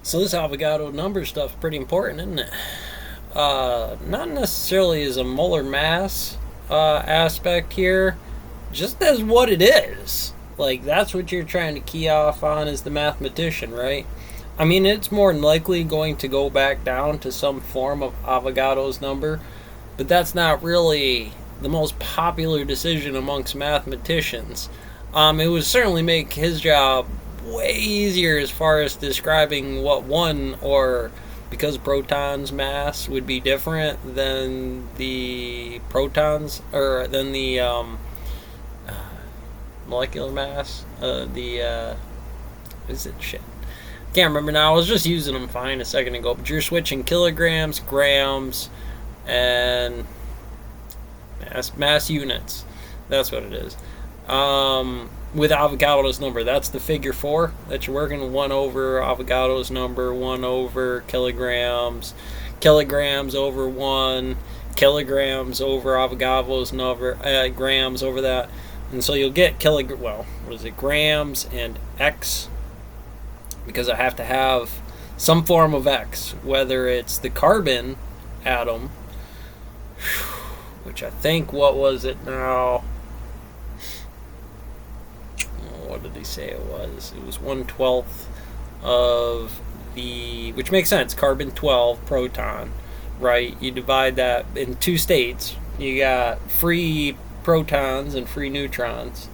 So this Avogadro number stuff's pretty important, isn't it? Not necessarily as a molar mass aspect here, just as what it is. Like, that's what you're trying to key off on as the mathematician, right? I mean, it's more than likely going to go back down to some form of Avogadro's number, but that's not really the most popular decision amongst mathematicians. It would certainly make his job way easier as far as describing what one, or because protons mass would be different than the protons, or than the molecular mass. Is it shit? Can't remember now. I was just using them fine a second ago, but you're switching kilograms, grams, and mass units. That's what it is. With Avogadro's number, that's the figure 4 that you're working. 1 over Avogadro's number, 1 over kilograms, kilograms over 1, kilograms over Avogadro's number, grams over that. And so you'll get grams and x, because I have to have some form of x, whether it's the carbon atom, which I think, what was it now? What did he say it was? It was 1/12 of the, which makes sense, carbon 12 proton, right? You divide that in two states. You got free protons and free neutrons,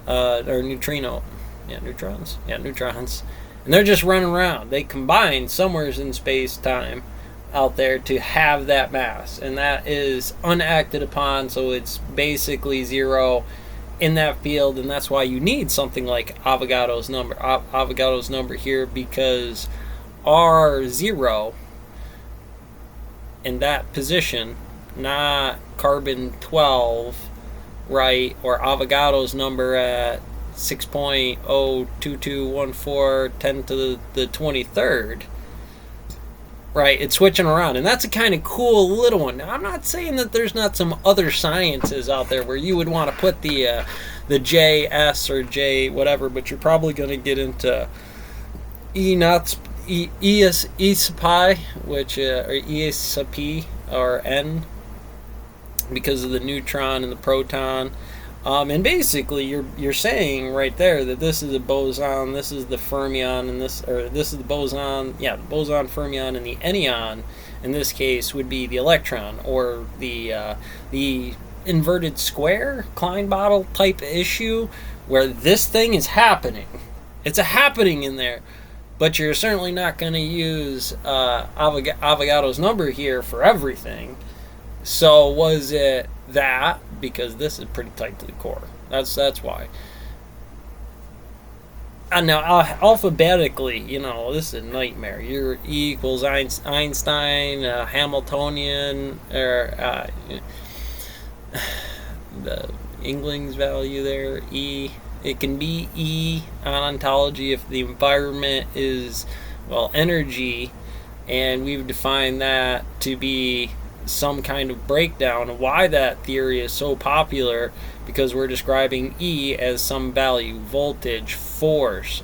or neutrino, neutrons, and they're just running around. They combine somewhere in space-time out there to have that mass, and that is unacted upon, so it's basically zero in that field, and that's why you need something like Avogadro's number here, because R0 in that position, not carbon 12, right, or Avogadro's number at 6.02214 10 to the 23rd, right? It's switching around, and that's a kind of cool little one. Now, I'm not saying that there's not some other sciences out there where you would want to put the J, S, or J, whatever, but you're probably going to get into ESP, which or ESP or N, because of the neutron and the proton. And basically, you're saying right there that this is a boson, this is the fermion, and this is the boson. Yeah, the boson, fermion, and the ennion in this case would be the electron, or the inverted square Klein bottle type issue, where this thing is happening. It's a happening in there, but you're certainly not going to use Avogadro's number here for everything. So was it that? Because this is pretty tight to the core. That's why. And now alphabetically, this is a nightmare. Your E equals Einstein, Hamiltonian, or the Engling's value there, E. It can be E on ontology if the environment is, energy, and we've defined that to be some kind of breakdown. Why that theory is so popular, because we're describing E as some value, voltage, force,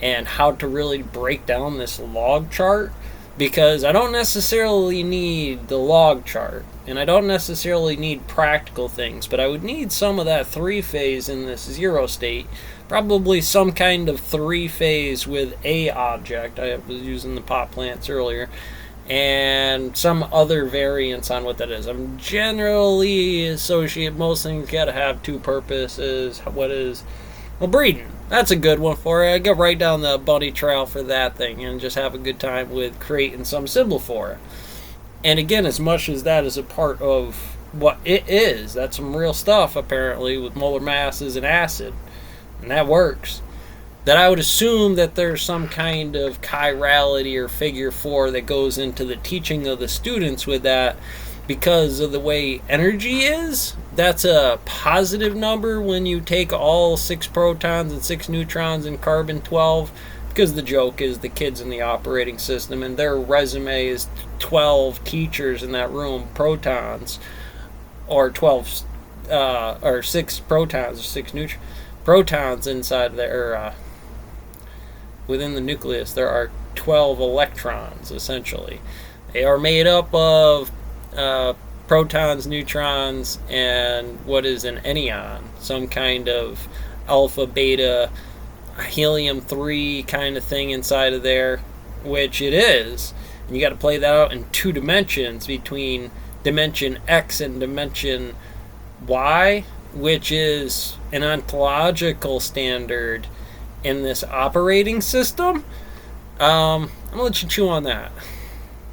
and how to really break down this log chart, because I don't necessarily need the log chart, and I don't necessarily need practical things, but I would need some of that three-phase in this zero state, probably some kind of three-phase with a object. I was using the pot plants earlier, and some other variants on what that is. I'm generally associate most things got to have two purposes. What is, breeding. That's a good one for it. I go right down the bunny trail for that thing and just have a good time with creating some symbol for it. And again, as much as that is a part of what it is, that's some real stuff apparently with molar masses and acid, and that works. That I would assume that there's some kind of chirality or figure 4 that goes into the teaching of the students with that, because of the way energy is. That's a positive number when you take all 6 protons and 6 neutrons in carbon 12, because the joke is the kids in the operating system and their resume is 12 teachers in that room, protons, or 12 or 6 protons or 6 protons inside there, within the nucleus, there are 12 electrons, essentially. They are made up of protons, neutrons, and what is an ennion, some kind of alpha, beta, helium-3 kind of thing inside of there, which it is. And you got to play that out in 2 dimensions, between dimension X and dimension Y, which is an ontological standard in this operating system. I'm going to let you chew on that.